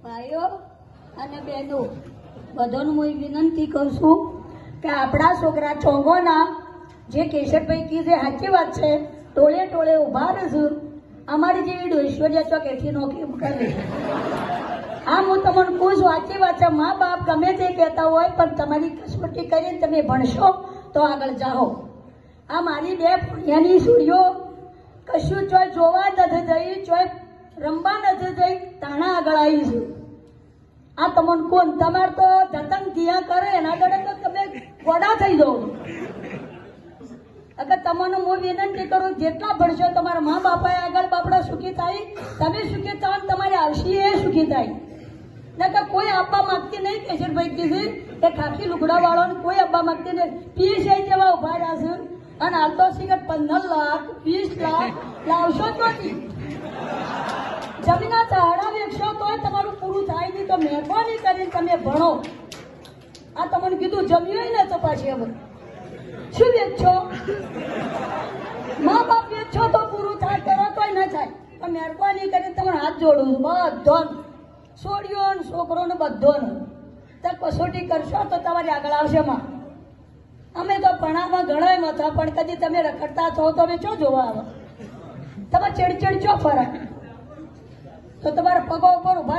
ભાઈઓ અને બહેનો બધાને હું વિનંતી કરું છું કે આપણા છોકરા ચોંગોના જે કેશરભાઈ કી જે સાચી વાત છે, ટોળે ટોળે ઊભા રહેશું. અમારી જેવી ડોઈશ્વર્યા ચોક એથી નોકરી કરે. હા, હું તમને કહું છું, સાચી વાત છે. મા બાપ ગમે તે કહેતા હોય, પણ તમારી કસોટી કરીને તમે ભણશો તો આગળ જાઓ. આ મારી બે પુણ્યની સૂર્યો કશું ચોય જોવા નથી જઈ, ચોય રમવા નથી જઈ, તાણા આગળ આવીશું. આ તમને કોણ તમારે તો જતન ધ્યા કરે એના આગળ તો તમે ગોડા થઈ જાઓ. અગર તમને હું વિનંતી કરું, જેટલા ભણશો તમારા મા બાપાએ આગળ બાપડા સુખી થાય, તમે સુખી થાવ, તમારી આવશી એ સુખી થાય. નકર કોઈ આપવા માંગતી નહીં. કેશરભાઈ કીધું કે ખાખી લુગડા વાળાને કોઈ આપવા માંગતી નહીં. પીએસઆઈ જેવા ઉભા રહ્યા છે અને હાલ તો સિગરેટ 15 લાખ 20 લાખ લાવશો તો જમીના ચાડા વેચશો તોય તમારું પૂરું થાય નહીં. તો મહેરબાની કરીને તમે ભણો. આ તમને કીધું જમ્યું ને તો પાછી હવે શું વેચશો? મા બાપ વેચશો તો પૂરું થાય, કરો તોય ન થાય. પણ મહેરબાની કરીને તમને હાથ જોડું છું બધોન, છોડ્યો ને છોકરો ને બધોને. તો કસોટી કરશો તો તમારી આગળ આવશે. માં અમે તો ભણાવવા ઘણા હતા, પણ કદી તમે રખડતા છો તો અમે ચો જોવા આવે? તમે ચીડચીડ ચો ફરક તો તમારા પગો ઉપર ઉભા